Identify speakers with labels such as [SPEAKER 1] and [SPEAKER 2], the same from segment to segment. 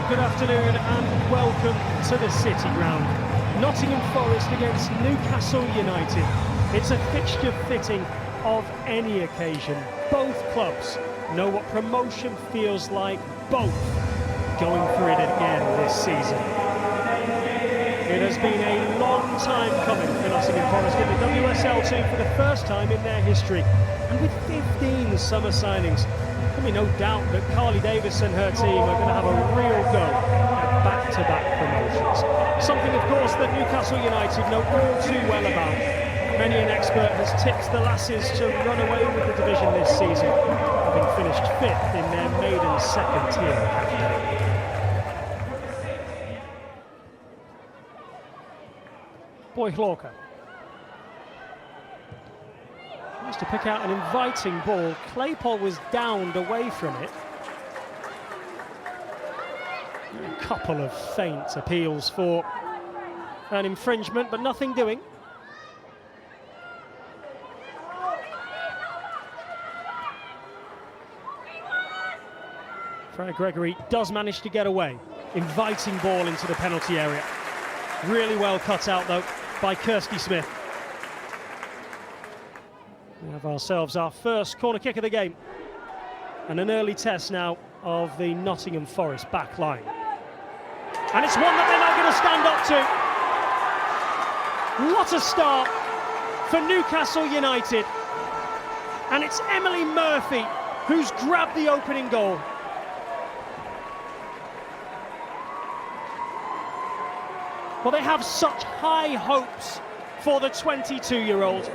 [SPEAKER 1] Good afternoon and welcome to the City Ground. Nottingham Forest against Newcastle United. It's a fixture fitting of any occasion. Both clubs know what promotion feels like, both going for it again this season. It has been a long time coming for Nottingham Forest in the WSL 2 for the first time in their history. And with 15 summer signings, there can be no doubt that Carly Davis and her team are going to have a real go at back-to-back promotions. Something, of course, that Newcastle United know all too well about. Many an expert has tipped the lasses to run away with the division this season, having finished 5th in their maiden second-tier campaign. Boy Hlorka tries to pick out an inviting ball. Claypole was downed away from it. A couple of faint appeals for an infringement, but nothing doing. Freya Gregory does manage to get away. Inviting ball into the penalty area. Really well cut out, though, by Kirsty Smith. We have ourselves our first corner kick of the game. And an early test now of the Nottingham Forest back line. And it's one that they're not going to stand up to. What a start for Newcastle United. And it's Emily Murphy who's grabbed the opening goal. Well, they have such high hopes for the 22-year-old.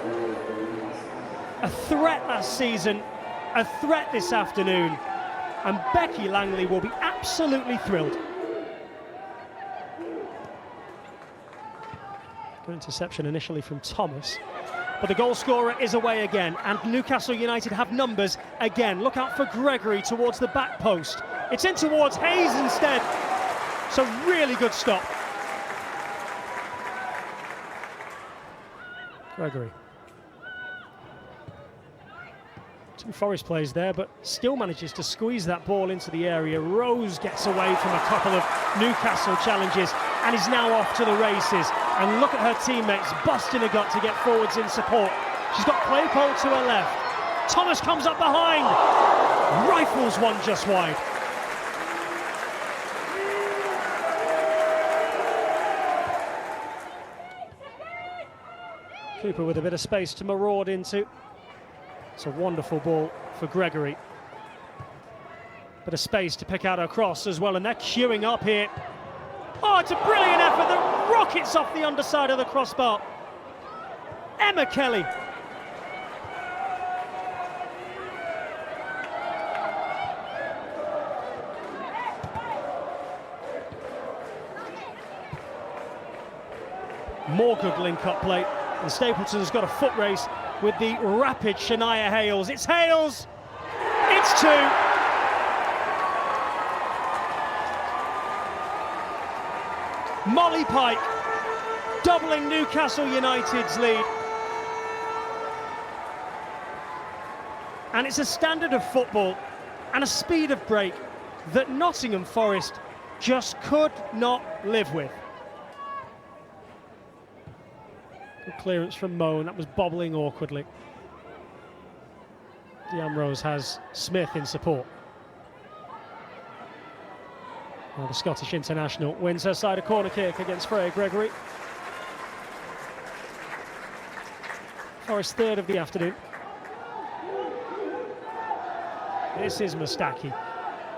[SPEAKER 1] A threat last season, a threat this afternoon, and Becky Langley will be absolutely thrilled. Good interception initially from Thomas, but the goal scorer is away again, and Newcastle United have numbers again. Look out for Gregory towards the back post. It's in towards Hayes instead. So really good stop. Gregory. Two Forest players there, but still manages to squeeze that ball into the area. Rose gets away from a couple of Newcastle challenges and is now off to the races. And look at her teammates busting a gut to get forwards in support. She's got Claypole to her left. Thomas comes up behind. Rifles one just wide. Cooper with a bit of space to maraud into. It's a wonderful ball for Gregory. Bit of space to pick out her cross as well, and they're queuing up here. Oh, it's a brilliant effort that rockets off the underside of the crossbar. Emma Kelly. More good link-up play. And Stapleton's got a foot race with the rapid Shania Hales. It's Hales! It's 2! Molly Pike doubling Newcastle United's lead. And it's a standard of football and a speed of break that Nottingham Forest just could not live with. Good clearance from Moan, that was bobbling awkwardly. Ambrose has Smith in support. Well, the Scottish international wins her side a corner kick against Freya Gregory. Forest third of the afternoon. This is Mustaki.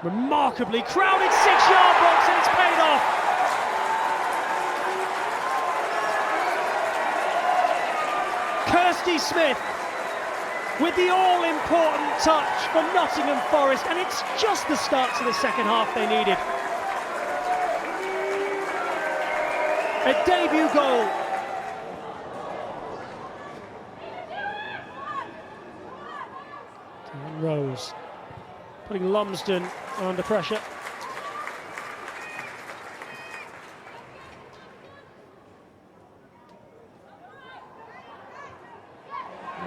[SPEAKER 1] Remarkably crowded 6-yard box, and it's paid off. Kirsty Smith with the all-important touch for Nottingham Forest, and it's just the start to the second half they needed. A debut goal. And Rose putting Lumsden under pressure.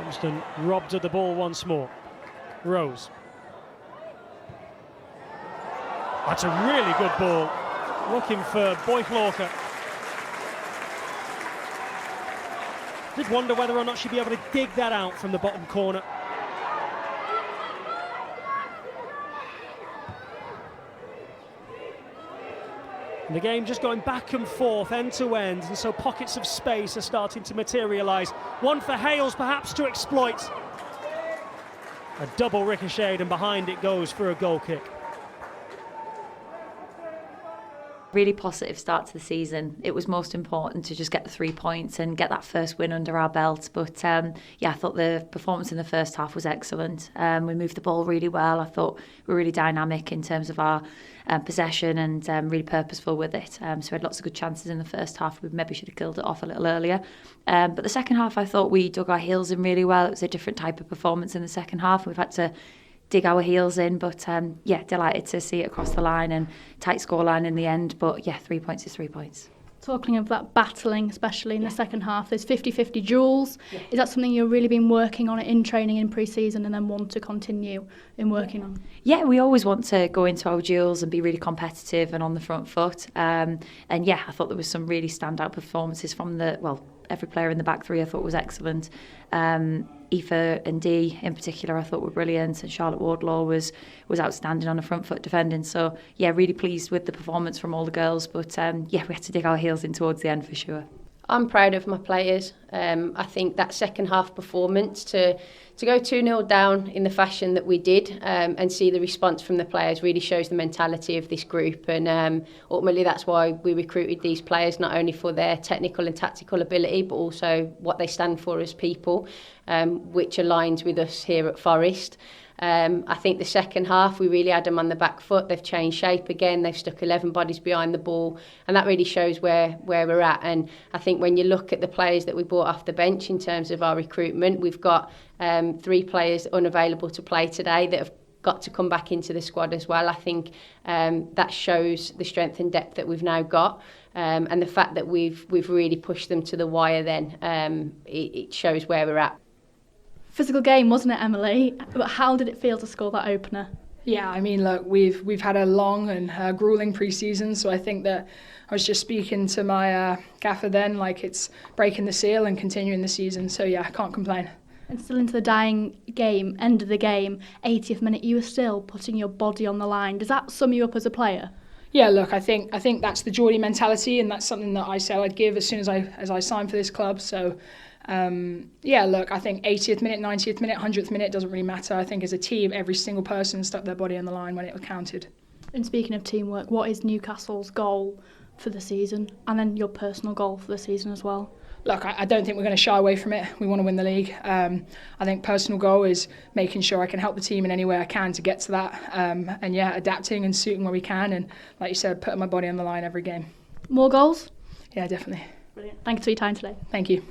[SPEAKER 1] Lumsden robbed of the ball once more. Rose. That's a really good ball. Looking for Boychlorker. Did wonder whether or not she'd be able to dig that out from the bottom corner. And the game just going back and forth, end to end, and so pockets of space are starting to materialise. One for Hales perhaps to exploit. A double ricocheted and behind it goes for a goal kick.
[SPEAKER 2] Really positive start to the season. It was most important to just get the 3 points and get that first win under our belt. But yeah, I thought the performance in the first half was excellent. We moved the ball really well. I thought we were really dynamic in terms of our possession and really purposeful with it. So we had lots of good chances in the first half. We maybe should have killed it off a little earlier. But the second half, I thought we dug our heels in really well. It was a different type of performance in the second half. We've had to dig our heels in, but yeah, delighted to see it across the line and tight scoreline in the end. But yeah, 3 points is 3 points.
[SPEAKER 3] Talking of that battling, especially in the second half, there's 50-50 duels. Yeah. Is that something you've really been working on in training in pre-season and then want to continue in working on?
[SPEAKER 2] Yeah, we always want to go into our duels and be really competitive and on the front foot. And yeah, I thought there was some really standout performances from every player in the back three I thought was excellent. Aoife and Dee in particular I thought were brilliant, and Charlotte Wardlaw was outstanding on the front foot defending. So yeah, really pleased with the performance from all the girls, but yeah, we had to dig our heels in towards the end for sure.
[SPEAKER 4] I'm proud of my players. I think that second half performance to go 2-0 down in the fashion that we did and see the response from the players really shows the mentality of this group, and ultimately that's why we recruited these players, not only for their technical and tactical ability but also what they stand for as people, which aligns with us here at Forest. I think the second half we really had them on the back foot. They've changed shape again. They've stuck 11 bodies behind the ball, and that really shows where we're at. And I think when you look at the players that we brought off the bench in terms of our recruitment, we've got 3 players unavailable to play today that have got to come back into the squad as well. I think that shows the strength and depth that we've now got, and the fact that we've really pushed them to the wire. Then it shows where we're at.
[SPEAKER 3] Physical game, wasn't it, Emily? But how did it feel to score that opener?
[SPEAKER 5] Yeah, I mean, look, we've had a long and grueling pre-season, so I think that I was just speaking to my gaffer then, like it's breaking the seal and continuing the season. So yeah, I can't complain.
[SPEAKER 3] And still into the dying game, end of the game, 80th minute, you were still putting your body on the line. Does that sum you up as a player?
[SPEAKER 5] Yeah, look, I think that's the Geordie mentality, and that's something that I said I'd give as soon as I signed for this club. So. Yeah, look, I think 80th minute, 90th minute, 100th minute doesn't really matter. I think as a team, every single person stuck their body on the line when it was counted.
[SPEAKER 3] And speaking of teamwork, what is Newcastle's goal for the season, and then your personal goal for the season as well?
[SPEAKER 5] Look, I don't think we're going to shy away from it. We want to win the league. I think personal goal is making sure I can help the team in any way I can to get to that. And yeah, adapting and suiting where we can. And like you said, putting my body on the line every game.
[SPEAKER 3] More goals?
[SPEAKER 5] Yeah, definitely.
[SPEAKER 3] Brilliant. Thank you for your time today.
[SPEAKER 5] Thank you.